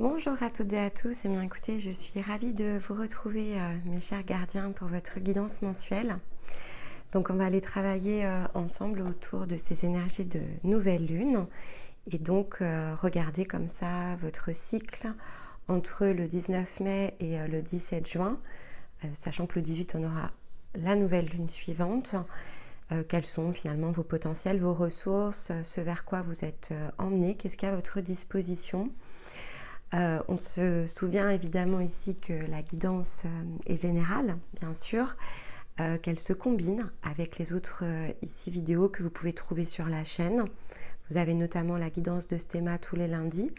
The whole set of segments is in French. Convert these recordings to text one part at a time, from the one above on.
Bonjour à toutes et à tous, et bien écoutez, je suis ravie de vous retrouver mes chers gardiens pour votre guidance mensuelle. Donc on va aller travailler ensemble autour de ces énergies de nouvelle lune et donc regarder comme ça votre cycle entre le 19 mai et le 17 juin, sachant que le 18 on aura la nouvelle lune suivante. Quels sont finalement vos potentiels, vos ressources, ce vers quoi vous êtes emmenés, qu'est-ce qu'il y a à votre disposition. On se souvient évidemment ici que la guidance est générale, bien sûr, qu'elle se combine avec les autres ici vidéos que vous pouvez trouver sur la chaîne. Vous avez notamment la guidance de Stéma tous les lundis.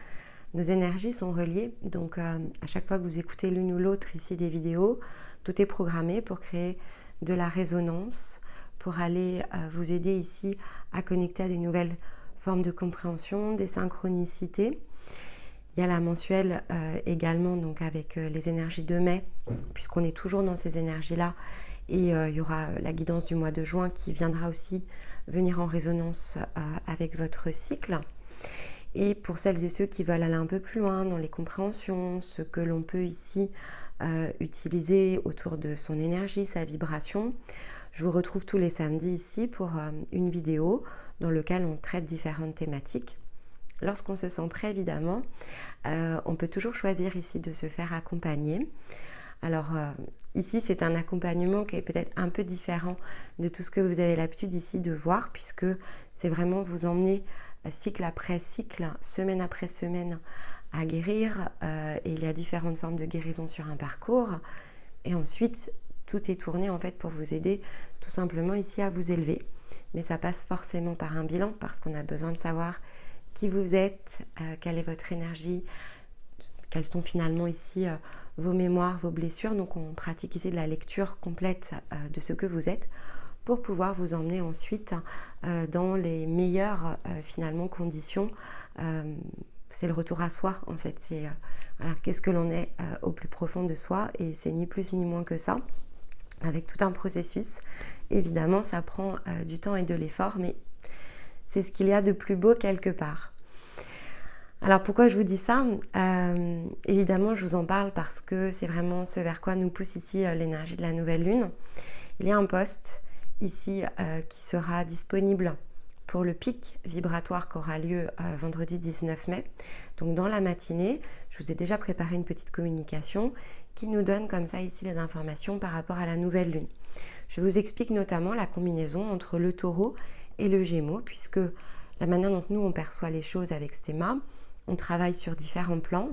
Nos énergies sont reliées, donc à chaque fois que vous écoutez l'une ou l'autre ici des vidéos, tout est programmé pour créer de la résonance, pour aller vous aider ici à connecter à des nouvelles formes de compréhension, des synchronicités. Il y a la mensuelle également, donc avec les énergies de mai, puisqu'on est toujours dans ces énergies-là. Et il y aura la guidance du mois de juin qui viendra aussi venir en résonance avec votre cycle. Et pour celles et ceux qui veulent aller un peu plus loin dans les compréhensions, ce que l'on peut ici utiliser autour de son énergie, sa vibration, je vous retrouve tous les samedis ici pour une vidéo dans laquelle on traite différentes thématiques. Lorsqu'on se sent prêt, évidemment, on peut toujours choisir ici de se faire accompagner. Alors ici, c'est un accompagnement qui est peut-être un peu différent de tout ce que vous avez l'habitude ici de voir, puisque c'est vraiment vous emmener cycle après cycle, semaine après semaine à guérir. Et il y a différentes formes de guérison sur un parcours. Et ensuite, tout est tourné en fait pour vous aider tout simplement ici à vous élever. Mais ça passe forcément par un bilan parce qu'on a besoin de savoir qui vous êtes, quelle est votre énergie, quelles sont finalement ici vos mémoires, vos blessures. Donc on pratique ici de la lecture complète de ce que vous êtes pour pouvoir vous emmener ensuite dans les meilleures finalement conditions. C'est le retour à soi en fait, c'est voilà, qu'est-ce que l'on est au plus profond de soi, et c'est ni plus ni moins que ça, avec tout un processus. Évidemment ça prend du temps et de l'effort, mais c'est ce qu'il y a de plus beau quelque part. Alors pourquoi je vous dis ça ? Évidemment, je vous en parle parce que c'est vraiment ce vers quoi nous pousse ici l'énergie de la nouvelle lune. Il y a un post ici qui sera disponible pour le pic vibratoire qui aura lieu vendredi 19 mai. Donc dans la matinée, je vous ai déjà préparé une petite communication qui nous donne comme ça ici les informations par rapport à la nouvelle lune. Je vous explique notamment la combinaison entre le taureau et le gémeaux, puisque la manière dont nous on perçoit les choses avec Stéma, on travaille sur différents plans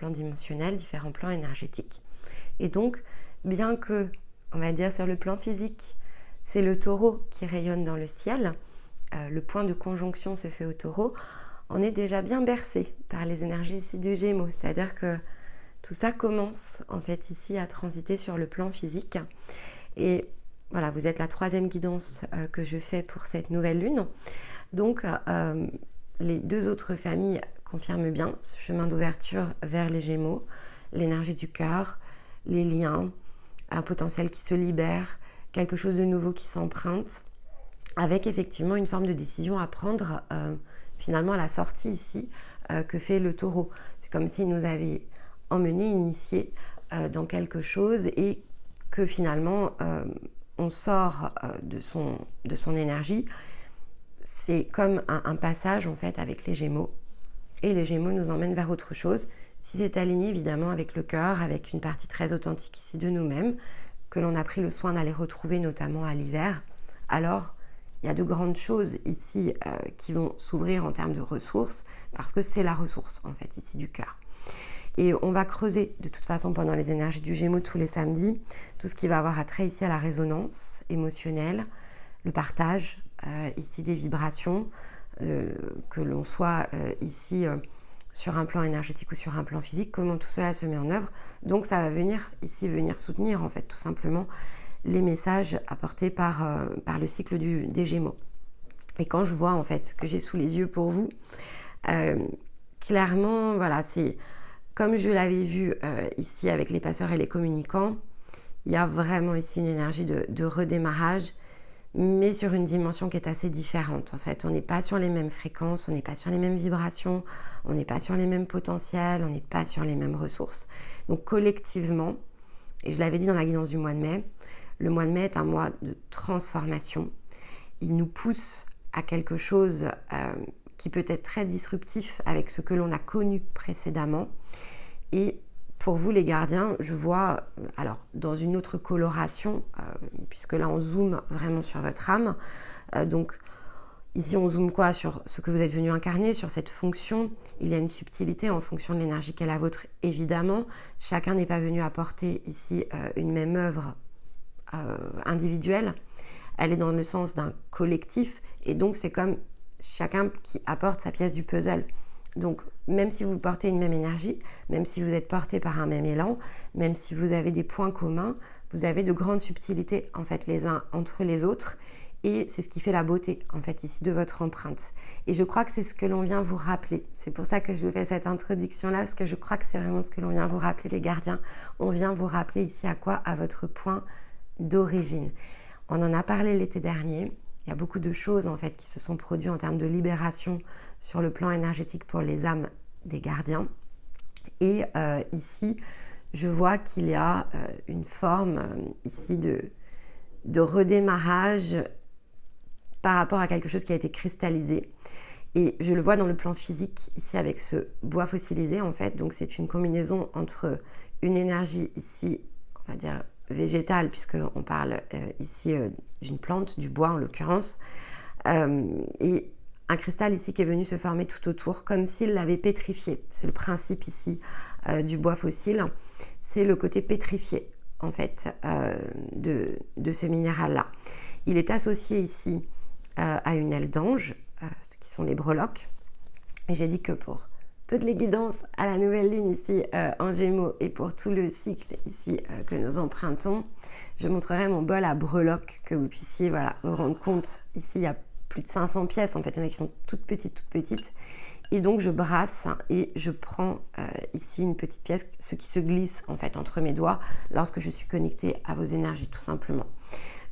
dimensionnels, différents plans énergétiques. Et donc, bien que, on va dire sur le plan physique, c'est le taureau qui rayonne dans le ciel, le point de conjonction se fait au taureau, on est déjà bien bercé par les énergies ici du Gémeaux. C'est-à-dire que tout ça commence en fait ici à transiter sur le plan physique. Et voilà, vous êtes la troisième guidance que je fais pour cette nouvelle lune. Donc, les deux autres familles confirment bien ce chemin d'ouverture vers les Gémeaux, l'énergie du cœur, les liens, un potentiel qui se libère, quelque chose de nouveau qui s'emprunte, avec effectivement une forme de décision à prendre finalement à la sortie ici que fait le taureau. C'est comme s'il nous avait emmenés, initiés dans quelque chose, et que finalement on sort de son énergie. C'est comme un passage en fait avec les Gémeaux, et les Gémeaux nous emmènent vers autre chose, si c'est aligné évidemment avec le cœur, avec une partie très authentique ici de nous-mêmes, que l'on a pris le soin d'aller retrouver notamment à l'hiver. Alors il y a de grandes choses ici qui vont s'ouvrir en termes de ressources, parce que c'est la ressource en fait ici du cœur. Et on va creuser de toute façon pendant les énergies du Gémeaux tous les samedis, tout ce qui va avoir attrait ici à la résonance émotionnelle, le partage ici des vibrations, que l'on soit ici sur un plan énergétique ou sur un plan physique, comment tout cela se met en œuvre. Donc ça va venir soutenir en fait tout simplement les messages apportés par le cycle des Gémeaux. Et quand je vois en fait ce que j'ai sous les yeux pour vous, clairement voilà, c'est comme je l'avais vu ici avec les passeurs et les communicants, il y a vraiment ici une énergie de redémarrage, mais sur une dimension qui est assez différente. En fait, on n'est pas sur les mêmes fréquences, on n'est pas sur les mêmes vibrations, on n'est pas sur les mêmes potentiels, on n'est pas sur les mêmes ressources. Donc collectivement, et je l'avais dit dans la guidance du mois de mai, le mois de mai est un mois de transformation. Il nous pousse à quelque chose qui peut être très disruptif avec ce que l'on a connu précédemment. Et pour vous les gardiens, je vois, alors dans une autre coloration, puisque là on zoome vraiment sur votre âme, donc ici on zoome quoi sur ce que vous êtes venu incarner, sur cette fonction. Il y a une subtilité en fonction de l'énergie qu'est la vôtre, évidemment. Chacun n'est pas venu apporter ici une même œuvre individuelle, elle est dans le sens d'un collectif, et donc c'est comme chacun qui apporte sa pièce du puzzle. Donc même si vous portez une même énergie, même si vous êtes porté par un même élan, même si vous avez des points communs, vous avez de grandes subtilités en fait les uns entre les autres, et c'est ce qui fait la beauté en fait ici de votre empreinte. Et je crois que c'est ce que l'on vient vous rappeler. C'est pour ça que je vous fais cette introduction là, parce que je crois que c'est vraiment ce que l'on vient vous rappeler les gardiens. On vient vous rappeler ici à quoi? À votre point d'origine. On en a parlé l'été dernier. Il y a beaucoup de choses en fait qui se sont produites en termes de libération sur le plan énergétique pour les âmes des gardiens. Et ici, je vois qu'il y a une forme ici de redémarrage par rapport à quelque chose qui a été cristallisé. Et je le vois dans le plan physique ici avec ce bois fossilisé en fait. Donc c'est une combinaison entre une énergie ici, on va dire végétale, puisqu'on parle ici d'une plante, du bois en l'occurrence, et un cristal ici qui est venu se former tout autour, comme s'il l'avait pétrifié. C'est le principe ici du bois fossile, c'est le côté pétrifié en fait de ce minéral-là. Il est associé ici à une aile d'ange, qui sont les breloques, et j'ai dit que pour toutes les guidances à la nouvelle lune ici en Gémeaux et pour tout le cycle ici que nous empruntons, je montrerai mon bol à breloques, que vous puissiez voilà, vous rendre compte. Ici, il y a plus de 500 pièces, en fait, il y en a qui sont toutes petites. Et donc, je brasse et je prends ici une petite pièce, ce qui se glisse en fait entre mes doigts lorsque je suis connectée à vos énergies, tout simplement.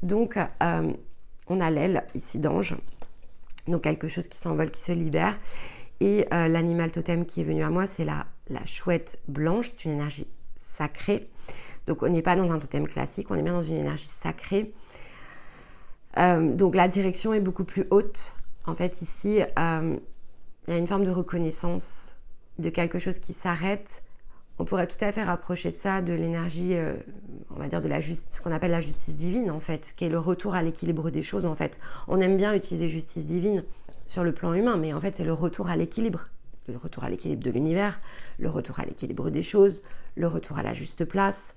Donc, on a l'aile ici d'ange, donc quelque chose qui s'envole, qui se libère. Et l'animal totem qui est venu à moi, c'est la chouette blanche. C'est une énergie sacrée. Donc, on n'est pas dans un totem classique, on est bien dans une énergie sacrée. Donc, la direction est beaucoup plus haute. En fait, ici, il y a une forme de reconnaissance de quelque chose qui s'arrête. On pourrait tout à fait rapprocher ça de l'énergie, on va dire, de ce qu'on appelle la justice divine, en fait, qui est le retour à l'équilibre des choses, en fait. On aime bien utiliser justice divine sur le plan humain, mais en fait, c'est le retour à l'équilibre. Le retour à l'équilibre de l'univers, le retour à l'équilibre des choses, le retour à la juste place.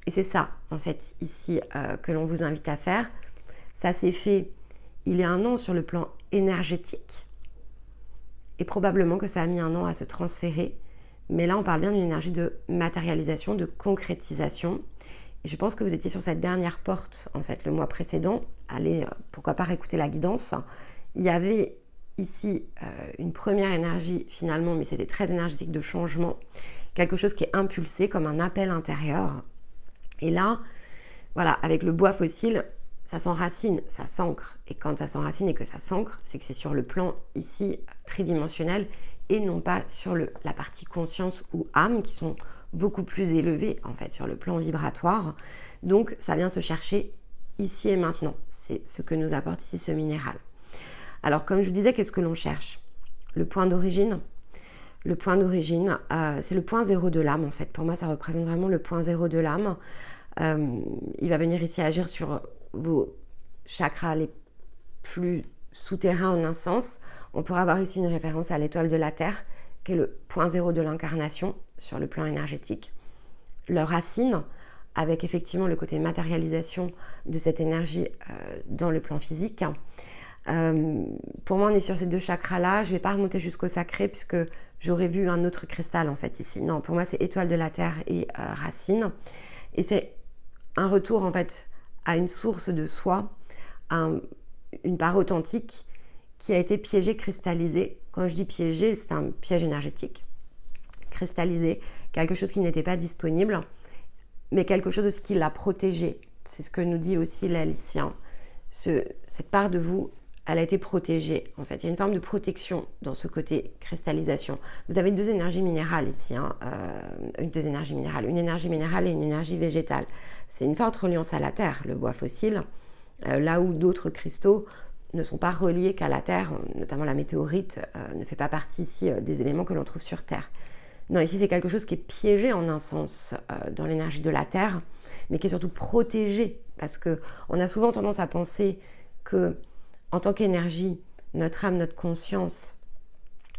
Et c'est ça, en fait, ici, que l'on vous invite à faire. Ça s'est fait il y a 1 an sur le plan énergétique. Et probablement que ça a mis 1 an à se transférer. Mais là, on parle bien d'une énergie de matérialisation, de concrétisation. Et je pense que vous étiez sur cette dernière porte, en fait, le mois précédent. Allez, pourquoi pas réécouter la guidance. Il y avait ici une première énergie, finalement, mais c'était très énergétique de changement. Quelque chose qui est impulsé comme un appel intérieur. Et là, voilà, avec le bois fossile, ça s'enracine, ça s'ancre. Et quand ça s'enracine et que ça s'ancre, c'est que c'est sur le plan ici tridimensionnel et non pas sur la partie conscience ou âme qui sont beaucoup plus élevées en fait sur le plan vibratoire. Donc ça vient se chercher ici et maintenant. C'est ce que nous apporte ici ce minéral. Alors comme je vous disais, qu'est-ce que l'on cherche? Le point d'origine. Le point d'origine, c'est le point zéro de l'âme en fait. Pour moi, ça représente vraiment le point zéro de l'âme. Il va venir ici agir sur vos chakras les plus souterrains en un sens. On pourra avoir ici une référence à l'étoile de la Terre, qui est le point zéro de l'incarnation sur le plan énergétique. Leur racine, avec effectivement le côté matérialisation de cette énergie dans le plan physique. Pour moi, on est sur ces 2 chakras-là. Je ne vais pas remonter jusqu'au sacré, puisque j'aurais vu un autre cristal en fait ici. Non, pour moi, c'est étoile de la Terre et racine. Et c'est un retour en fait à une source de soi, une part authentique qui a été piégée, cristallisée. Quand je dis piégée, c'est un piège énergétique. Cristallisé, quelque chose qui n'était pas disponible, mais quelque chose qui l'a protégé. C'est ce que nous dit aussi l'aile ici. cette part de vous, elle a été protégée. En fait, il y a une forme de protection dans ce côté cristallisation. Vous avez deux énergies minérales ici, deux énergies minérales, une énergie minérale et une énergie végétale. C'est une forte reliance à la terre, le bois fossile, là où d'autres cristaux ne sont pas reliés qu'à la terre, notamment la météorite ne fait pas partie ici des éléments que l'on trouve sur Terre. Non, ici c'est quelque chose qui est piégé en un sens dans l'énergie de la terre, mais qui est surtout protégé, parce qu'on a souvent tendance à penser que en tant qu'énergie, notre âme, notre conscience,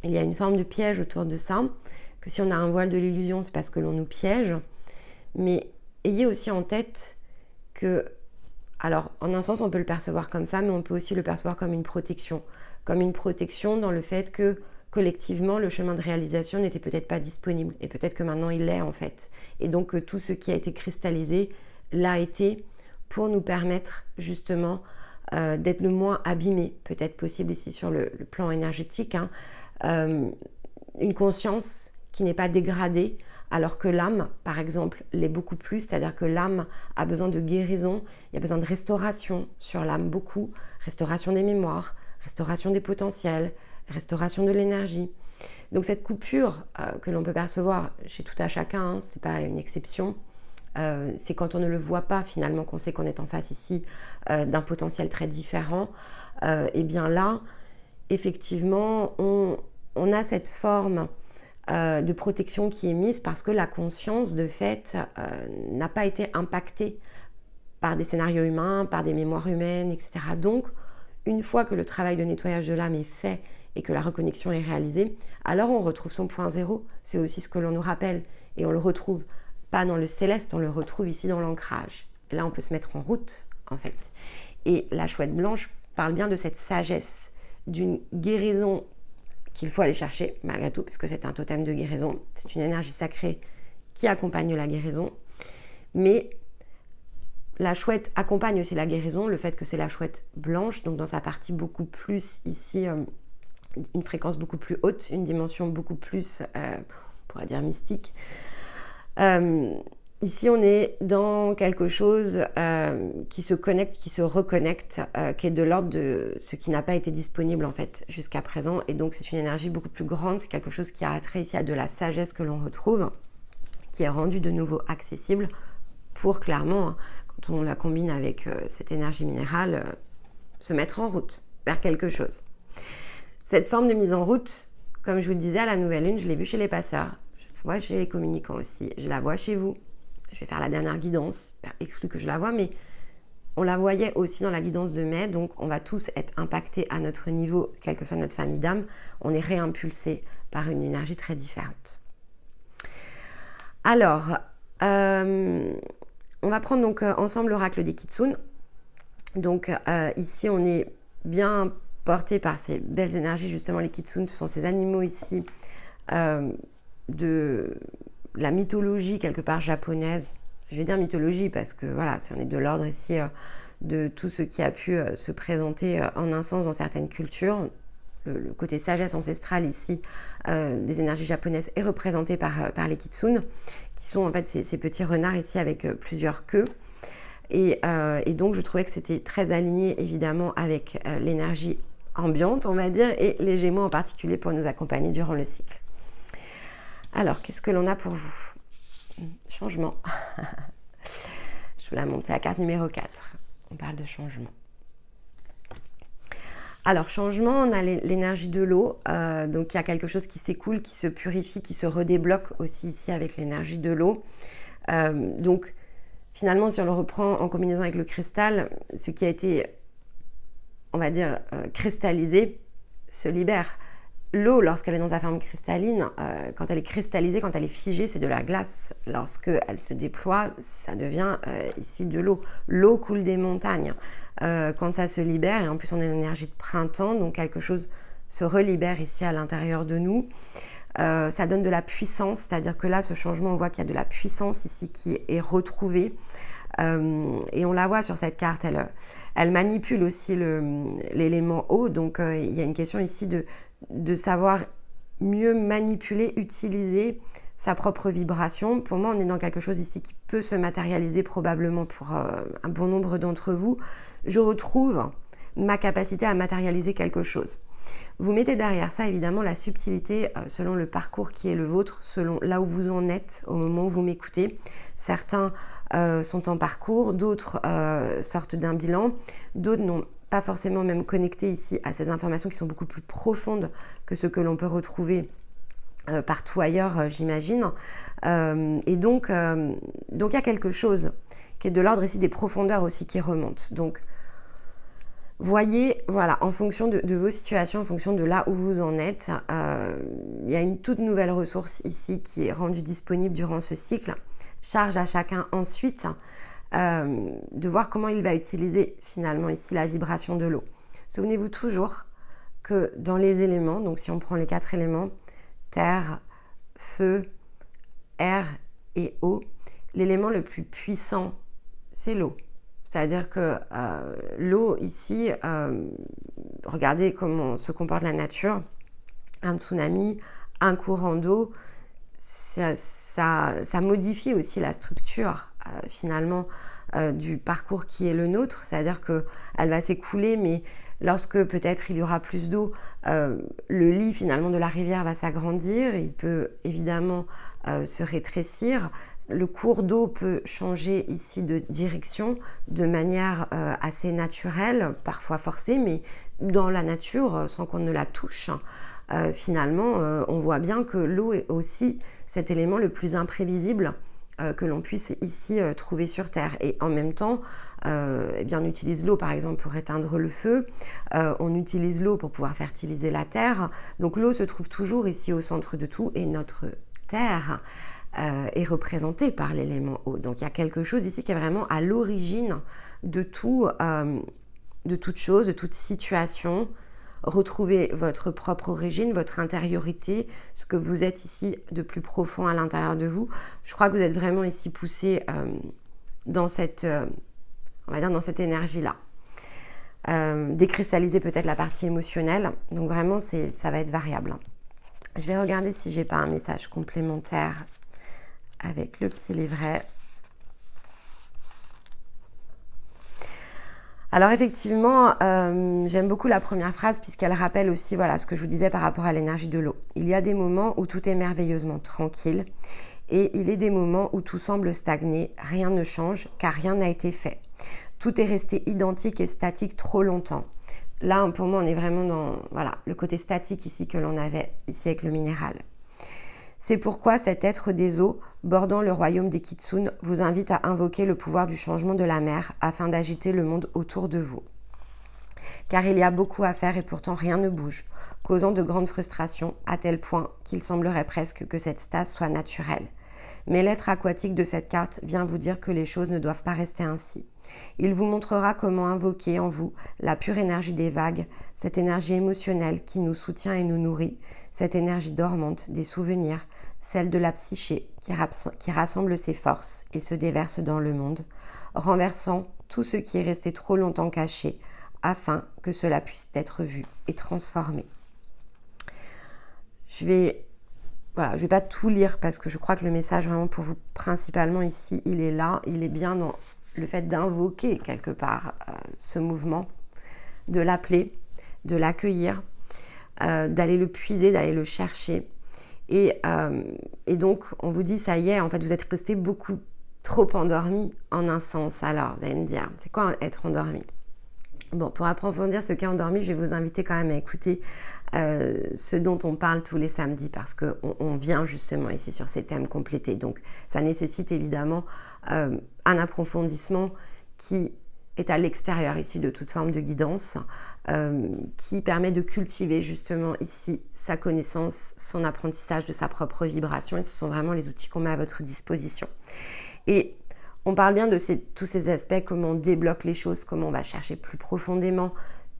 il y a une forme de piège autour de ça, que si on a un voile de l'illusion, c'est parce que l'on nous piège. Mais ayez aussi en tête que, alors en un sens on peut le percevoir comme ça, mais on peut aussi le percevoir comme une protection dans le fait que collectivement le chemin de réalisation n'était peut-être pas disponible, et peut-être que maintenant il l'est en fait. Et donc tout ce qui a été cristallisé l'a été pour nous permettre justement d'être le moins abîmé, peut-être possible ici sur le plan énergétique, une conscience qui n'est pas dégradée, alors que l'âme, par exemple, l'est beaucoup plus, c'est-à-dire que l'âme a besoin de guérison, il y a besoin de restauration sur l'âme, beaucoup, restauration des mémoires, restauration des potentiels, restauration de l'énergie. Donc cette coupure que l'on peut percevoir chez tout à chacun, c'est pas une exception, c'est quand on ne le voit pas finalement qu'on sait qu'on est en face ici d'un potentiel très différent. Et bien là, effectivement, on a cette forme de protection qui est mise parce que la conscience, de fait, n'a pas été impactée par des scénarios humains, par des mémoires humaines, etc. Donc, une fois que le travail de nettoyage de l'âme est fait et que la reconnexion est réalisée, alors on retrouve son point zéro. C'est aussi ce que l'on nous rappelle. Et on le retrouve pas dans le céleste, on le retrouve ici dans l'ancrage. Là, on peut se mettre en route, en fait. Et la chouette blanche parle bien de cette sagesse, d'une guérison qu'il faut aller chercher, malgré tout, puisque c'est un totem de guérison. C'est une énergie sacrée qui accompagne la guérison. Mais la chouette accompagne aussi la guérison, le fait que c'est la chouette blanche, donc dans sa partie beaucoup plus ici, une fréquence beaucoup plus haute, une dimension beaucoup plus, on pourrait dire mystique. Ici, on est dans quelque chose qui se connecte, qui se reconnecte, qui est de l'ordre de ce qui n'a pas été disponible en fait jusqu'à présent. Et donc, c'est une énergie beaucoup plus grande. C'est quelque chose qui a attrait ici à de la sagesse que l'on retrouve, qui est rendue de nouveau accessible pour clairement, quand on la combine avec cette énergie minérale, se mettre en route vers quelque chose. Cette forme de mise en route, comme je vous le disais à la nouvelle lune, je l'ai vue chez les passeurs. Je la vois chez les communicants aussi, je la vois chez vous. Je vais faire la dernière guidance, exclu que je la vois, mais on la voyait aussi dans la guidance de mai, donc on va tous être impactés à notre niveau, quelle que soit notre famille d'âme, on est réimpulsé par une énergie très différente. Alors, on va prendre donc ensemble l'oracle des Kitsune. Donc ici, on est bien porté par ces belles énergies, justement les Kitsune, ce sont ces animaux ici de la mythologie quelque part japonaise. Je vais dire mythologie parce que voilà, on est de l'ordre ici de tout ce qui a pu se présenter en un sens dans certaines cultures. Le côté sagesse ancestrale ici des énergies japonaises est représenté par les Kitsune, qui sont en fait ces petits renards ici avec plusieurs queues. Et donc je trouvais que c'était très aligné évidemment avec l'énergie ambiante, on va dire, et les Gémeaux en particulier pour nous accompagner durant le cycle. Alors, qu'est-ce que l'on a pour vous ? Changement. Je vous la montre, c'est la carte numéro 4. On parle de changement. Alors, changement, on a l'énergie de l'eau. Donc, il y a quelque chose qui s'écoule, qui se purifie, qui se redébloque aussi ici avec l'énergie de l'eau. Donc, finalement, si on le reprend en combinaison avec le cristal, ce qui a été, on va dire, cristallisé, se libère. L'eau, lorsqu'elle est dans sa forme cristalline, quand elle est cristallisée, quand elle est figée, c'est de la glace. Lorsqu'elle se déploie, ça devient ici de l'eau. L'eau coule des montagnes. Quand ça se libère, et en plus on a une énergie de printemps, donc quelque chose se relibère ici à l'intérieur de nous. Ça donne de la puissance, c'est-à-dire que là, ce changement, on voit qu'il y a de la puissance ici qui est retrouvée. Et on la voit sur cette carte, elle manipule aussi l'élément eau, donc il y a une question ici de savoir mieux manipuler, utiliser sa propre vibration. Pour moi, on est dans quelque chose ici qui peut se matérialiser probablement pour un bon nombre d'entre vous. Je retrouve ma capacité à matérialiser quelque chose. Vous mettez derrière ça évidemment la subtilité selon le parcours qui est le vôtre, selon là où vous en êtes au moment où vous m'écoutez. Certains sont en parcours, d'autres sortent d'un bilan, d'autres n'ont pas forcément même connecté ici à ces informations qui sont beaucoup plus profondes que ce que l'on peut retrouver partout ailleurs, j'imagine. Et donc, il y a quelque chose qui est de l'ordre ici des profondeurs aussi qui remonte. Donc, voyez, voilà, en fonction de vos situations, en fonction de là où vous en êtes, il y a une toute nouvelle ressource ici qui est rendue disponible durant ce cycle. Charge à chacun ensuite de voir comment il va utiliser finalement ici la vibration de l'eau. Souvenez-vous toujours que dans les éléments, donc si on prend les 4 éléments, terre, feu, air et eau, l'élément le plus puissant, c'est l'eau. C'est-à-dire que l'eau ici, regardez comment se comporte la nature, un tsunami, un courant d'eau, ça modifie aussi la structure finalement du parcours qui est le nôtre, c'est-à-dire qu'elle va s'écouler, mais lorsque peut-être il y aura plus d'eau, le lit finalement de la rivière va s'agrandir, il peut évidemment se rétrécir. Le cours d'eau peut changer ici de direction de manière assez naturelle, parfois forcée, mais dans la nature, sans qu'on ne la touche. Finalement, on voit bien que l'eau est aussi cet élément le plus imprévisible que l'on puisse ici trouver sur Terre. Et en même temps, eh bien, on utilise l'eau par exemple pour éteindre le feu, on utilise l'eau pour pouvoir fertiliser la terre. Donc l'eau se trouve toujours ici au centre de tout et notre terre est représentée par l'élément eau. Donc il y a quelque chose ici qui est vraiment à l'origine de tout, de toute chose, de toute situation. Retrouvez votre propre origine, votre intériorité, ce que vous êtes ici de plus profond à l'intérieur de vous. Je crois que vous êtes vraiment ici poussé dans cette, on va dire dans cette énergie-là. Décristalliser peut-être la partie émotionnelle. Donc vraiment, ça va être variable. Je vais regarder si j'ai pas un message complémentaire avec le petit livret. Alors effectivement, j'aime beaucoup la première phrase puisqu'elle rappelle aussi voilà, ce que je vous disais par rapport à l'énergie de l'eau. Il y a des moments où tout est merveilleusement tranquille et il est des moments où tout semble stagner, rien ne change car rien n'a été fait. Tout est resté identique et statique trop longtemps. Là, pour moi, on est vraiment dans voilà, le côté statique ici que l'on avait ici avec le minéral. C'est pourquoi cet être des eaux, bordant le royaume des Kitsune, vous invite à invoquer le pouvoir du changement de la mer afin d'agiter le monde autour de vous. Car il y a beaucoup à faire et pourtant rien ne bouge, causant de grandes frustrations à tel point qu'il semblerait presque que cette stase soit naturelle. Mais l'être aquatique de cette carte vient vous dire que les choses ne doivent pas rester ainsi. Il vous montrera comment invoquer en vous la pure énergie des vagues, cette énergie émotionnelle qui nous soutient et nous nourrit, cette énergie dormante des souvenirs, celle de la psyché qui rassemble ses forces et se déverse dans le monde, renversant tout ce qui est resté trop longtemps caché afin que cela puisse être vu et transformé. Je vais pas tout lire parce que je crois que le message vraiment pour vous principalement ici, il est là, il est bien dans le fait d'invoquer quelque part ce mouvement, de l'appeler, de l'accueillir, d'aller le puiser, d'aller le chercher. Et donc, on vous dit, ça y est, en fait, vous êtes resté beaucoup trop endormi en un sens. Alors, vous allez me dire, c'est quoi être endormi ? Bon, pour approfondir ce qu'est endormi, je vais vous inviter quand même à écouter ce dont on parle tous les samedis parce qu'on vient justement ici sur ces thèmes complétés. Donc, ça nécessite évidemment un approfondissement qui est à l'extérieur ici de toute forme de guidance, qui permet de cultiver justement ici sa connaissance, son apprentissage de sa propre vibration. Et ce sont vraiment les outils qu'on met à votre disposition. Et on parle bien de tous ces aspects, comment on débloque les choses, comment on va chercher plus profondément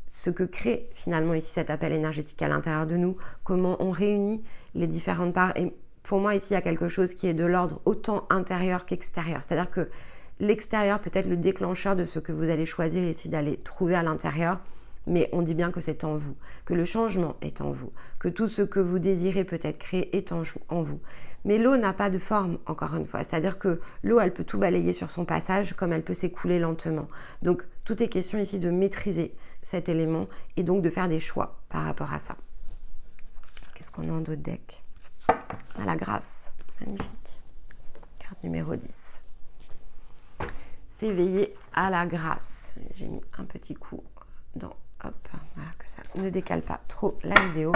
ce que crée finalement ici cet appel énergétique à l'intérieur de nous, comment on réunit les différentes parts. Et pour moi, ici, il y a quelque chose qui est de l'ordre autant intérieur qu'extérieur. C'est-à-dire que l'extérieur peut être le déclencheur de ce que vous allez choisir ici d'aller trouver à l'intérieur, mais on dit bien que c'est en vous, que le changement est en vous, que tout ce que vous désirez peut-être créer est en vous. Mais l'eau n'a pas de forme, encore une fois. C'est-à-dire que l'eau, elle peut tout balayer sur son passage comme elle peut s'écouler lentement. Donc, tout est question ici de maîtriser cet élément et donc de faire des choix par rapport à ça. Qu'est-ce qu'on a en d'autres decks? À la grâce. Magnifique. Carte numéro 10. S'éveiller à la grâce. J'ai mis un petit coup dans... Hop, voilà, que ça ne décale pas trop la vidéo.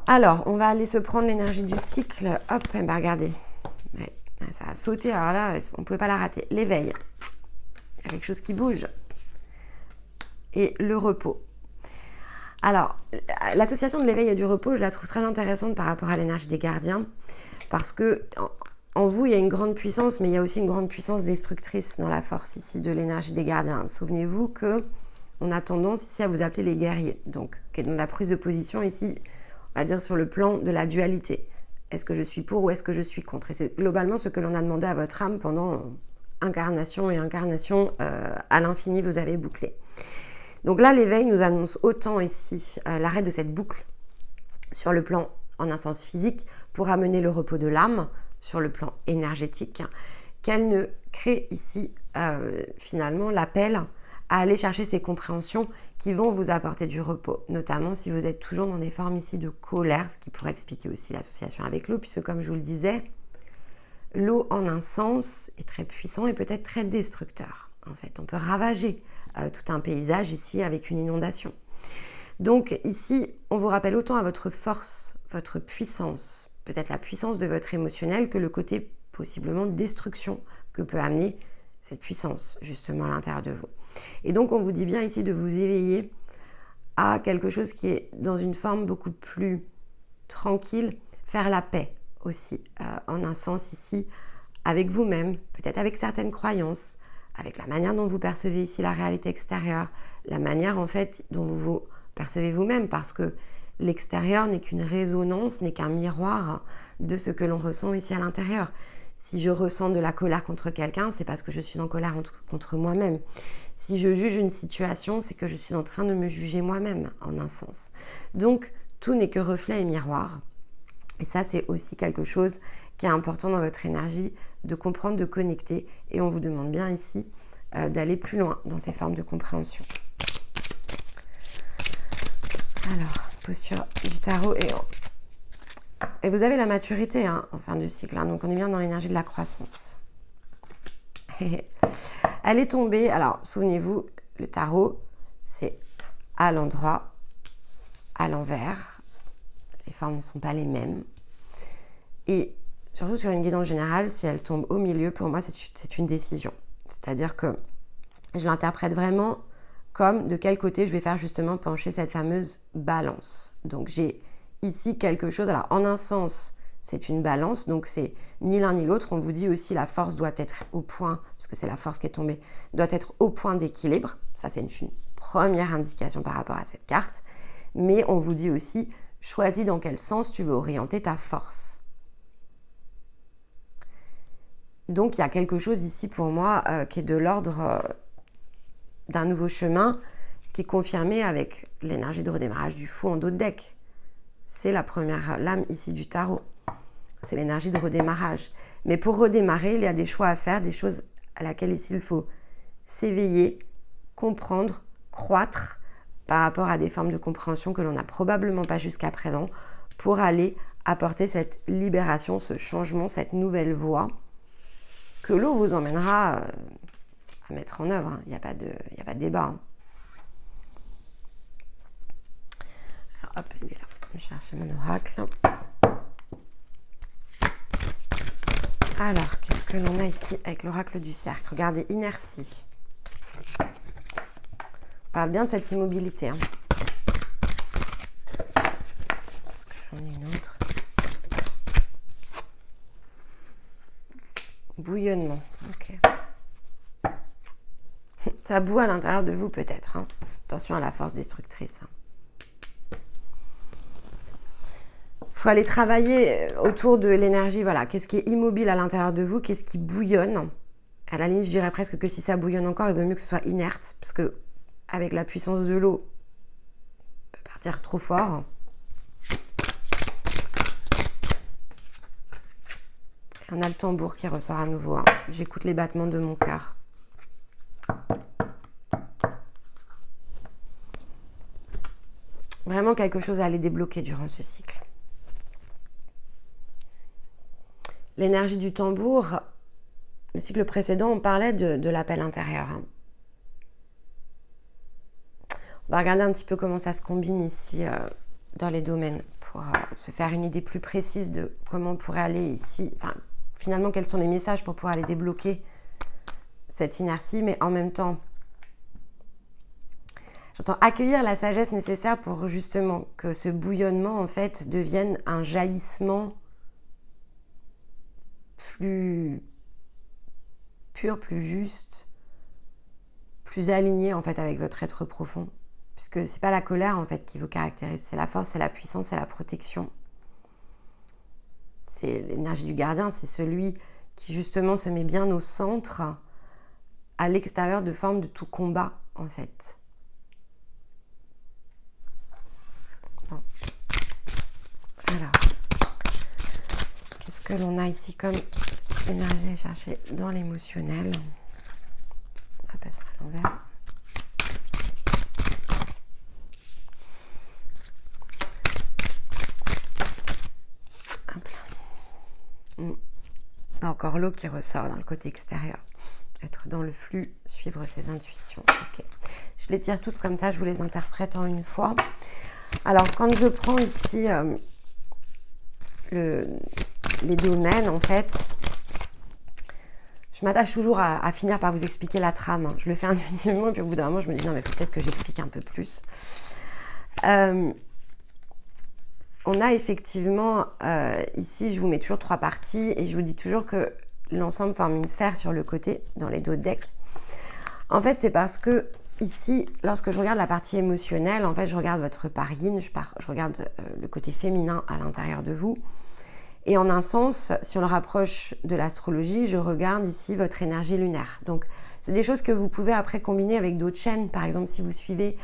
Alors, on va aller se prendre l'énergie du cycle. Hop, ben regardez. Ouais, ça a sauté, alors là, on ne pouvait pas la rater. L'éveil. Il y a quelque chose qui bouge. Et le repos. Alors, l'association de l'éveil et du repos, je la trouve très intéressante par rapport à l'énergie des gardiens. Parce que en vous, il y a une grande puissance, mais il y a aussi une grande puissance destructrice dans la force ici de l'énergie des gardiens. Souvenez-vous que on a tendance ici à vous appeler les guerriers. Donc, qui est dans la prise de position ici, on va dire sur le plan de la dualité. Est-ce que je suis pour ou est-ce que je suis contre? Et c'est globalement ce que l'on a demandé à votre âme pendant incarnation et incarnation à l'infini, vous avez bouclé. Donc là, l'éveil nous annonce autant ici l'arrêt de cette boucle sur le plan en un sens physique pour amener le repos de l'âme sur le plan énergétique, qu'elle ne crée ici finalement l'appel à aller chercher ces compréhensions qui vont vous apporter du repos, notamment si vous êtes toujours dans des formes ici de colère, ce qui pourrait expliquer aussi l'association avec l'eau, puisque comme je vous le disais, l'eau en un sens est très puissant et peut-être très destructeur. En fait, on peut ravager tout un paysage ici avec une inondation. Donc ici, on vous rappelle autant à votre force, votre puissance, peut-être la puissance de votre émotionnel, que le côté possiblement de destruction que peut amener cette puissance justement à l'intérieur de vous. Et donc, on vous dit bien ici de vous éveiller à quelque chose qui est dans une forme beaucoup plus tranquille, faire la paix aussi, en un sens ici, avec vous-même, peut-être avec certaines croyances, avec la manière dont vous percevez ici la réalité extérieure, la manière en fait dont vous vous percevez vous-même, parce que l'extérieur n'est qu'une résonance, n'est qu'un miroir de ce que l'on ressent ici à l'intérieur. Si je ressens de la colère contre quelqu'un, c'est parce que je suis en colère contre moi-même. Si je juge une situation, c'est que je suis en train de me juger moi-même, en un sens. Donc, tout n'est que reflet et miroir. Et ça, c'est aussi quelque chose qui est important dans votre énergie, de comprendre, de connecter. Et on vous demande bien ici d'aller plus loin dans ces formes de compréhension. Alors, posture du tarot et vous avez la maturité en fin de cycle, donc on est bien dans l'énergie de la croissance. Elle est tombée, alors souvenez-vous, le tarot, c'est à l'endroit, à l'envers, les formes ne sont pas les mêmes. Et surtout sur une guidance générale, si elle tombe au milieu, pour moi, c'est une décision. C'est-à-dire que je l'interprète vraiment comme de quel côté je vais faire justement pencher cette fameuse balance. Donc j'ai ici quelque chose, alors en un sens, c'est une balance, donc c'est ni l'un ni l'autre. On vous dit aussi la force doit être au point, puisque c'est la force qui est tombée, doit être au point d'équilibre. Ça, c'est une première indication par rapport à cette carte. Mais on vous dit aussi, choisis dans quel sens tu veux orienter ta force. Donc, il y a quelque chose ici pour moi qui est de l'ordre d'un nouveau chemin qui est confirmé avec l'énergie de redémarrage du fou en dos de deck. C'est la première lame ici du tarot. C'est l'énergie de redémarrage. Mais pour redémarrer, il y a des choix à faire, des choses à laquelle ici il faut s'éveiller, comprendre, croître par rapport à des formes de compréhension que l'on n'a probablement pas jusqu'à présent pour aller apporter cette libération, ce changement, cette nouvelle voie que l'eau vous emmènera à mettre en œuvre. Il n'y a pas de débat. Alors, hop, il est là. Je vais chercher mon oracle. Alors, qu'est-ce que l'on a ici avec l'oracle du cercle? Regardez, inertie. On parle bien de cette immobilité. Est-ce que j'en ai une autre? Bouillonnement. Ok. Ça boue à l'intérieur de vous peut-être. Attention à la force destructrice. Il faut aller travailler autour de l'énergie, voilà, qu'est-ce qui est immobile à l'intérieur de vous, qu'est-ce qui bouillonne. À la limite, je dirais presque que si ça bouillonne encore, il vaut mieux que ce soit inerte, parce que avec la puissance de l'eau, peut partir trop fort. Et on a le tambour qui ressort à nouveau. Hein. J'écoute les battements de mon cœur. Vraiment quelque chose à aller débloquer durant ce cycle. L'énergie du tambour, le cycle précédent, on parlait de l'appel intérieur. Hein. On va regarder un petit peu comment ça se combine ici dans les domaines pour se faire une idée plus précise de comment on pourrait aller ici. Enfin, finalement, quels sont les messages pour pouvoir aller débloquer cette inertie, mais en même temps, j'entends accueillir la sagesse nécessaire pour justement que ce bouillonnement, en fait, devienne un jaillissement plus pur, plus juste, plus aligné, en fait, avec votre être profond. Puisque c'est pas la colère, en fait, qui vous caractérise. C'est la force, c'est la puissance, c'est la protection. C'est l'énergie du gardien, c'est celui qui, justement, se met bien au centre, à l'extérieur de forme de tout combat, en fait. Bon. Alors, qu'est-ce que l'on a ici comme énergie à chercher dans l'émotionnel? On va passer à l'envers. Encore l'eau qui ressort dans le côté extérieur. Être dans le flux, suivre ses intuitions. Okay. Je les tire toutes comme ça, je vous les interprète en une fois. Alors, quand je prends ici les domaines, en fait, je m'attache toujours à finir par vous expliquer la trame. Je le fais intuitivement, et puis au bout d'un moment, je me dis non, mais peut-être que j'explique un peu plus. On a effectivement, ici, je vous mets toujours 3 parties et je vous dis toujours que l'ensemble forme une sphère sur le côté, dans les dos de deck. En fait, c'est parce que ici, lorsque je regarde la partie émotionnelle, en fait, je regarde votre part yin, je regarde le côté féminin à l'intérieur de vous. Et en un sens, si on le rapproche de l'astrologie, je regarde ici votre énergie lunaire. Donc, c'est des choses que vous pouvez après combiner avec d'autres chaînes. Par exemple, si vous suivez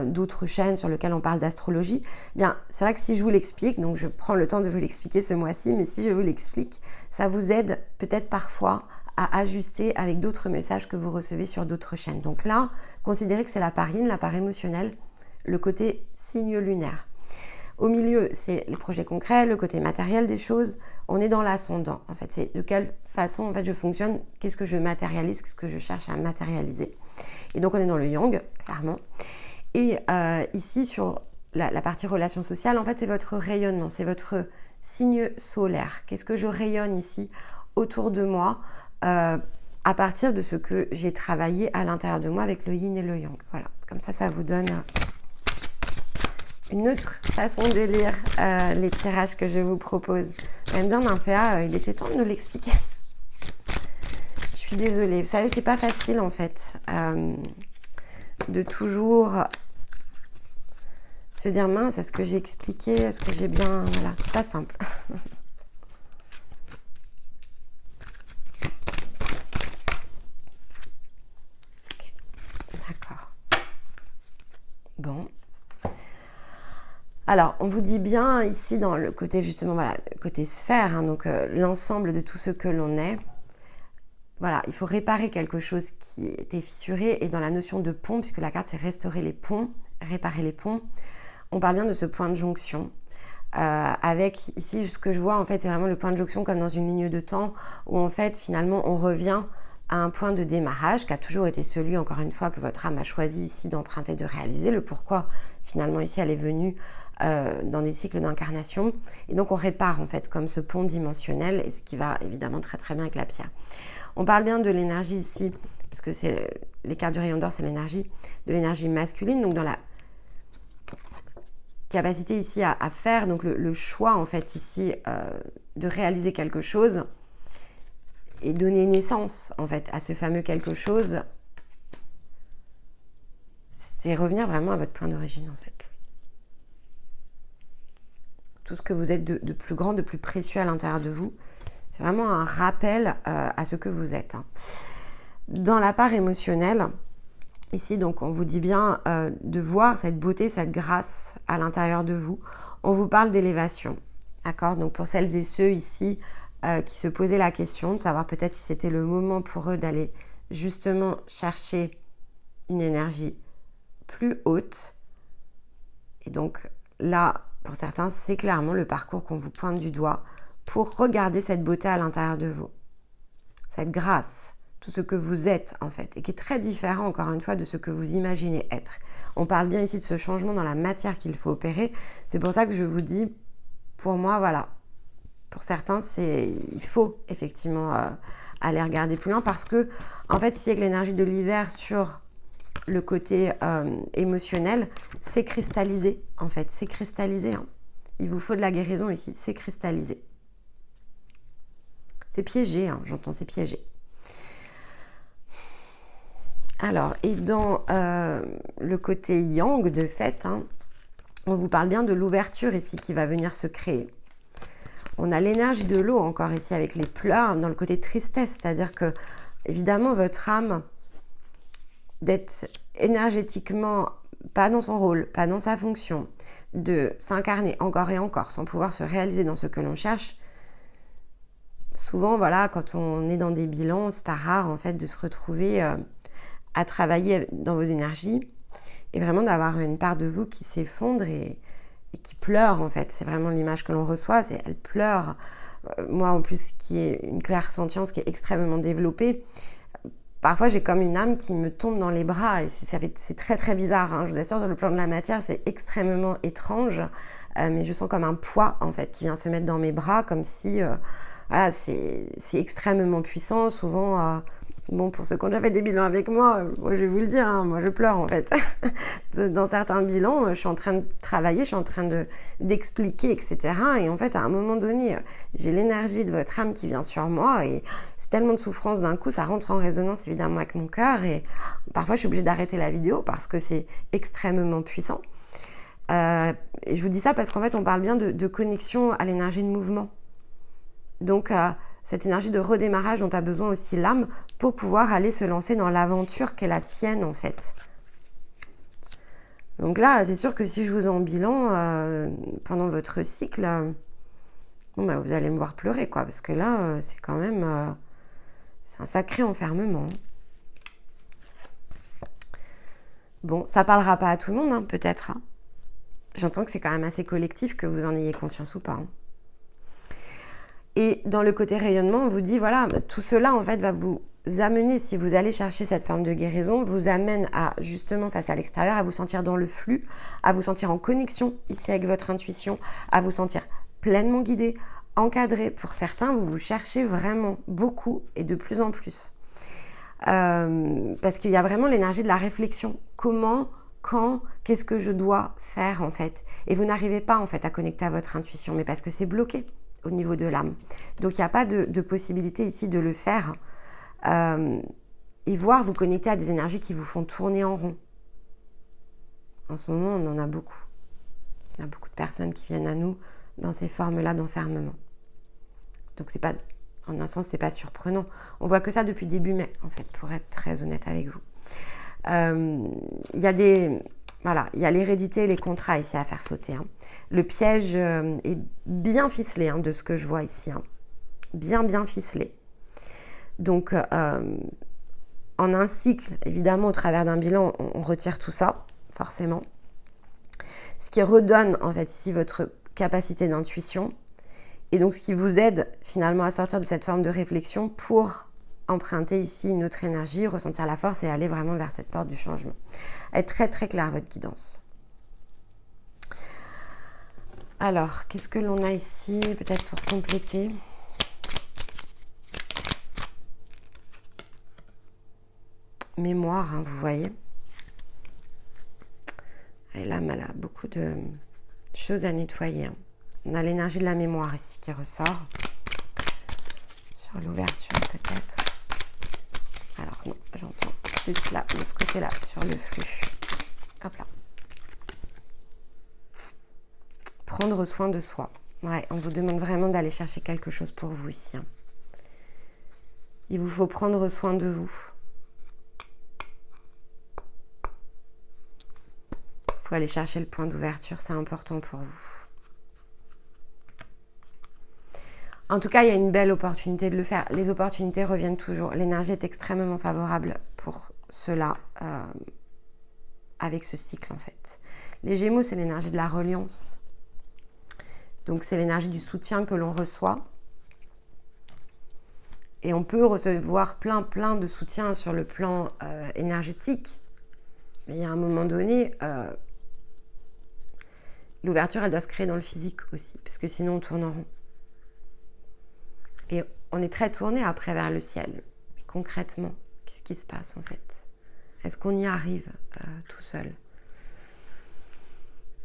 d'autres chaînes sur lesquelles on parle d'astrologie, bien, c'est vrai que si je vous l'explique, donc je prends le temps de vous l'expliquer ce mois-ci, mais si je vous l'explique, ça vous aide peut-être parfois à ajuster avec d'autres messages que vous recevez sur d'autres chaînes. Donc là, considérez que c'est la part yin, la part émotionnelle, le côté signe lunaire. Au milieu, c'est les projets concrets, le côté matériel des choses. On est dans l'ascendant. En fait, c'est de quelle façon en fait, je fonctionne, qu'est-ce que je matérialise, qu'est-ce que je cherche à matérialiser. Et donc, on est dans le yang, clairement. Et ici, sur la partie relations sociales, en fait, c'est votre rayonnement, c'est votre signe solaire. Qu'est-ce que je rayonne ici autour de moi à partir de ce que j'ai travaillé à l'intérieur de moi avec le yin et le yang. Voilà, comme ça vous donne une autre façon de lire les tirages que je vous propose. Elle me dit, Nymphéa, il était temps de nous l'expliquer. Je suis désolée. Vous savez, c'est pas facile en fait de toujours se dire mince, est-ce que j'ai expliqué, est-ce que j'ai bien... Voilà, c'est pas simple. Okay. D'accord. Bon. Alors, on vous dit bien ici dans le côté justement, voilà, le côté sphère, hein, donc l'ensemble de tout ce que l'on est. Voilà, il faut réparer quelque chose qui était fissuré et dans la notion de pont, puisque la carte c'est restaurer les ponts, réparer les ponts, on parle bien de ce point de jonction. Avec ici, ce que je vois en fait, c'est vraiment le point de jonction comme dans une ligne de temps où en fait finalement on revient à un point de démarrage qui a toujours été celui, encore une fois, que votre âme a choisi ici d'emprunter, de réaliser, le pourquoi finalement ici elle est venue dans des cycles d'incarnation. Et donc on répare en fait comme ce pont dimensionnel, et ce qui va évidemment très très bien avec la pierre. On parle bien de l'énergie ici, parce que c'est les cartes du rayon d'or, c'est l'énergie, de l'énergie masculine, donc dans la capacité ici à faire donc le choix en fait ici de réaliser quelque chose et donner naissance en fait à ce fameux quelque chose. C'est revenir vraiment à votre point d'origine en fait. Tout ce que vous êtes de plus grand, de plus précieux à l'intérieur de vous, c'est vraiment un rappel à ce que vous êtes. Dans la part émotionnelle, Ici, donc, on vous dit bien de voir cette beauté, cette grâce à l'intérieur de vous. On vous parle d'élévation, d'accord? Donc, pour celles et ceux ici qui se posaient la question de savoir peut-être si c'était le moment pour eux d'aller justement chercher une énergie plus haute. Et donc, là, pour certains, c'est clairement le parcours qu'on vous pointe du doigt pour regarder cette beauté à l'intérieur de vous. Cette grâce, tout ce que vous êtes en fait, et qui est très différent encore une fois de ce que vous imaginez être. On parle bien ici de ce changement dans la matière qu'il faut opérer. C'est pour ça que je vous dis, pour moi, voilà, pour certains, il faut effectivement aller regarder plus loin parce que, en fait, ici avec l'énergie de l'hiver sur le côté émotionnel, c'est cristallisé en fait, c'est cristallisé. Hein. Il vous faut de la guérison ici, c'est cristallisé. C'est piégé, hein, j'entends, c'est piégé. Alors, et dans le côté yang, de fait, hein, on vous parle bien de l'ouverture ici qui va venir se créer. On a l'énergie de l'eau encore ici avec les pleurs dans le côté tristesse, c'est-à-dire que, évidemment, votre âme, d'être énergétiquement pas dans son rôle, pas dans sa fonction, de s'incarner encore et encore sans pouvoir se réaliser dans ce que l'on cherche, souvent, voilà, quand on est dans des bilans, c'est pas rare en fait de se retrouver à travailler dans vos énergies et vraiment d'avoir une part de vous qui s'effondre et qui pleure en fait. C'est vraiment l'image que l'on reçoit, c'est elle pleure. Moi en plus qui est une clairsentience qui est extrêmement développée, parfois j'ai comme une âme qui me tombe dans les bras et c'est très très bizarre, hein. Je vous assure, sur le plan de la matière c'est extrêmement étrange, mais je sens comme un poids en fait qui vient se mettre dans mes bras comme si voilà, c'est extrêmement puissant. Souvent bon, pour ceux qui ont déjà fait des bilans avec moi, moi je vais vous le dire, hein, moi je pleure en fait. Dans certains bilans, je suis en train de travailler, je suis en train d'expliquer, etc. Et en fait, à un moment donné, j'ai l'énergie de votre âme qui vient sur moi et c'est tellement de souffrance d'un coup, ça rentre en résonance évidemment avec mon cœur et parfois je suis obligée d'arrêter la vidéo parce que c'est extrêmement puissant. Et je vous dis ça parce qu'en fait, on parle bien de connexion à l'énergie de mouvement. Donc, cette énergie de redémarrage dont a besoin aussi l'âme pour pouvoir aller se lancer dans l'aventure qu'est la sienne en fait. Donc là, c'est sûr que si je vous ai en bilan pendant votre cycle, bon, bah, vous allez me voir pleurer quoi, parce que là, c'est quand même c'est un sacré enfermement. Bon, ça parlera pas à tout le monde, hein, peut-être. Hein. J'entends que c'est quand même assez collectif, que vous en ayez conscience ou pas. Hein. Et dans le côté rayonnement, on vous dit, voilà, tout cela, en fait, va vous amener, si vous allez chercher cette forme de guérison, vous amène à, justement, face à l'extérieur, à vous sentir dans le flux, à vous sentir en connexion, ici, avec votre intuition, à vous sentir pleinement guidé, encadré. Pour certains, vous vous cherchez vraiment beaucoup et de plus en plus. Parce qu'il y a vraiment l'énergie de la réflexion. Comment, quand, qu'est-ce que je dois faire, en fait? Et vous n'arrivez pas, en fait, à connecter à votre intuition, mais parce que c'est bloqué au niveau de l'âme. Donc, il n'y a pas de possibilité ici de le faire et voir vous connecter à des énergies qui vous font tourner en rond. En ce moment, on en a beaucoup. Il y a beaucoup de personnes qui viennent à nous dans ces formes-là d'enfermement. Donc, c'est pas, en un sens, c'est pas surprenant. On voit que ça depuis début mai, en fait, pour être très honnête avec vous. Il y a des... Voilà, il y a l'hérédité et les contrats ici à faire sauter. Hein. Le piège est bien ficelé de ce que je vois ici. Hein. Bien ficelé. Donc, en un cycle, évidemment, au travers d'un bilan, on retire tout ça, forcément. Ce qui redonne, en fait, ici, votre capacité d'intuition. Et donc, ce qui vous aide, finalement, à sortir de cette forme de réflexion pour emprunter ici une autre énergie, ressentir la force et aller vraiment vers cette porte du changement. Être très très clair votre guidance. Alors, qu'est-ce que l'on a ici, peut-être pour compléter? Mémoire, hein, vous voyez. Et là, elle a beaucoup de choses à nettoyer. Hein. On a l'énergie de la mémoire ici qui ressort. Sur l'ouverture, peut-être. Alors non, j'entends plus là, de ce côté-là, sur le flux. Hop là. Prendre soin de soi. Ouais, on vous demande vraiment d'aller chercher quelque chose pour vous ici. Hein. Il vous faut prendre soin de vous. faut aller chercher le point d'ouverture, c'est important pour vous. En tout cas, il y a une belle opportunité de le faire. Les opportunités reviennent toujours. L'énergie est extrêmement favorable pour cela avec ce cycle en fait. Les Gémeaux, c'est l'énergie de la reliance. Donc, c'est l'énergie du soutien que l'on reçoit. Et on peut recevoir plein de soutien sur le plan énergétique. Mais il y a un moment donné, l'ouverture, elle doit se créer dans le physique aussi. Parce que sinon, on tourne en rond. Et on est très tourné après vers le ciel. Mais concrètement, qu'est-ce qui se passe en fait? Est-ce qu'on y arrive tout seul?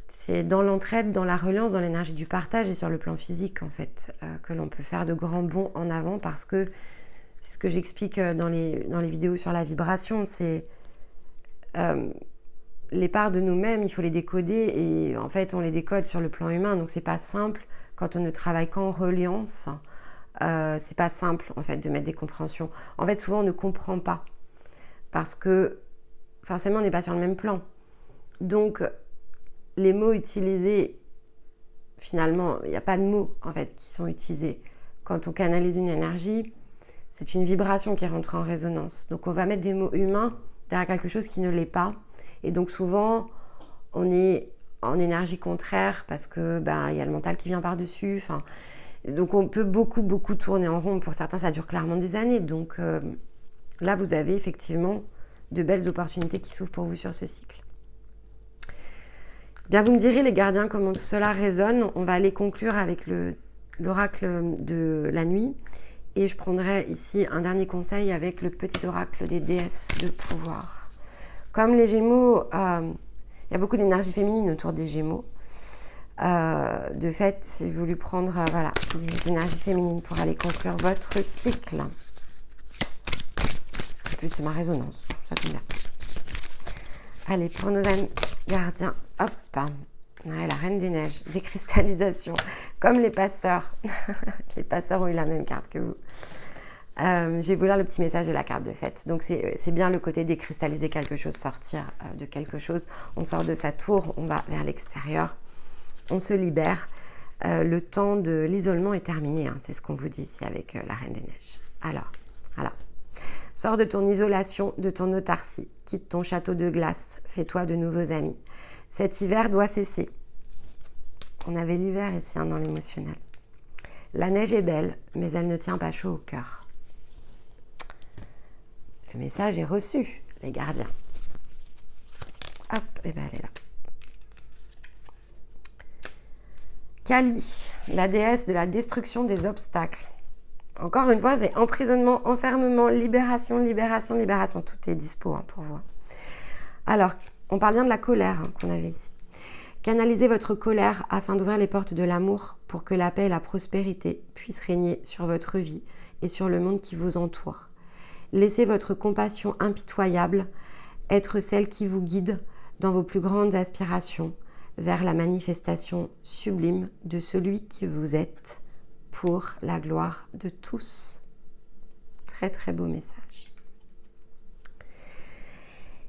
C'est dans l'entraide, dans la reliance, dans l'énergie du partage et sur le plan physique en fait que l'on peut faire de grands bonds en avant, parce que c'est ce que j'explique dans les vidéos sur la vibration, c'est les parts de nous-mêmes, il faut les décoder et en fait on les décode sur le plan humain, donc c'est pas simple quand on ne travaille qu'en reliance. C'est pas simple en fait de mettre des compréhensions. En fait, souvent on ne comprend pas parce que forcément on n'est pas sur le même plan. Donc les mots utilisés, finalement, il n'y a pas de mots en fait qui sont utilisés. Quand on canalise une énergie, c'est une vibration qui rentre en résonance. Donc on va mettre des mots humains derrière quelque chose qui ne l'est pas. Et donc souvent on est en énergie contraire parce que il y a le mental qui vient par-dessus. Enfin, donc on peut beaucoup tourner en rond. Pour certains, ça dure clairement des années. Donc là, vous avez effectivement de belles opportunités qui s'ouvrent pour vous sur ce cycle. Bien, vous me direz, les gardiens, comment tout cela résonne. On va aller conclure avec l'oracle de la nuit. Et je prendrai ici un dernier conseil avec le petit oracle des déesses de pouvoir. Comme les Gémeaux, il y a beaucoup d'énergie féminine autour des Gémeaux. De fait, j'ai voulu prendre des énergies féminines pour aller conclure votre cycle. En plus, c'est ma résonance, ça tombe bien. Allez, pour nos amis gardiens, hop, ouais, la Reine des Neiges, décristallisation, comme les passeurs. Les passeurs ont eu la même carte que vous. Je vais vous lire le petit message de la carte de fête. Donc c'est bien le côté décristalliser quelque chose, sortir de quelque chose. On sort de sa tour, on va vers l'extérieur. On se libère. Le temps de l'isolement est terminé. Hein, c'est ce qu'on vous dit ici avec la Reine des Neiges. Alors, voilà. Sors de ton isolation, de ton autarcie. Quitte ton château de glace. Fais-toi de nouveaux amis. Cet hiver doit cesser. On avait l'hiver ici dans l'émotionnel. La neige est belle, mais elle ne tient pas chaud au cœur. Le message est reçu, les gardiens. Hop, et bien elle est là. Kali, la déesse de la destruction des obstacles. Encore une fois, c'est emprisonnement, enfermement, libération. Tout est dispo pour vous. Alors, on parle bien de la colère qu'on avait ici. Canalisez votre colère afin d'ouvrir les portes de l'amour pour que la paix et la prospérité puissent régner sur votre vie et sur le monde qui vous entoure. Laissez votre compassion impitoyable être celle qui vous guide dans vos plus grandes aspirations vers la manifestation sublime de celui qui vous êtes pour la gloire de tous. Très très beau message.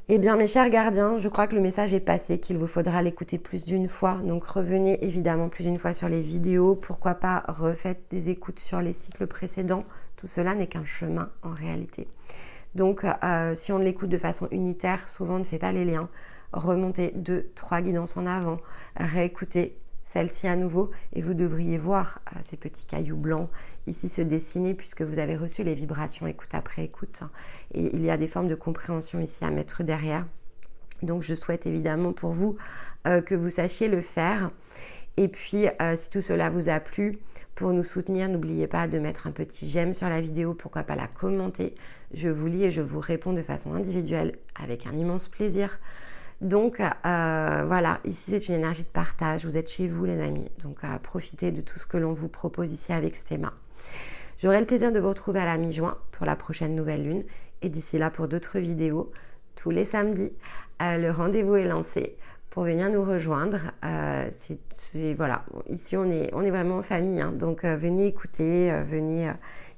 Eh bien mes chers gardiens, je crois que le message est passé, qu'il vous faudra l'écouter plus d'une fois. Donc revenez évidemment plus d'une fois sur les vidéos. Pourquoi pas refaites des écoutes sur les cycles précédents. Tout cela n'est qu'un chemin en réalité. Donc si on l'écoute de façon unitaire, souvent on ne fait pas les liens. Remontez 2-3 guidances en avant, réécoutez celle-ci à nouveau et vous devriez voir ces petits cailloux blancs ici se dessiner puisque vous avez reçu les vibrations écoute après écoute. Et il y a des formes de compréhension ici à mettre derrière. Donc je souhaite évidemment pour vous que vous sachiez le faire. Et puis si tout cela vous a plu, pour nous soutenir, n'oubliez pas de mettre un petit j'aime sur la vidéo, pourquoi pas la commenter. Je vous lis et je vous réponds de façon individuelle avec un immense plaisir. Donc voilà, ici c'est une énergie de partage, vous êtes chez vous les amis, donc profitez de tout ce que l'on vous propose ici avec Stéma. J'aurai le plaisir de vous retrouver à la mi-juin pour la prochaine nouvelle lune et d'ici là pour d'autres vidéos tous les samedis. Le rendez-vous est lancé pour venir nous rejoindre. Voilà, ici on est vraiment en famille, hein, donc venez écouter, venez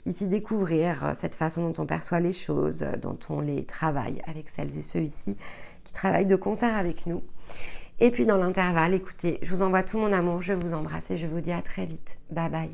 ici découvrir cette façon dont on perçoit les choses, dont on les travaille avec celles et ceux ici qui travaillent de concert avec nous. Et puis dans l'intervalle, écoutez, je vous envoie tout mon amour, je vous embrasse et je vous dis à très vite. Bye bye.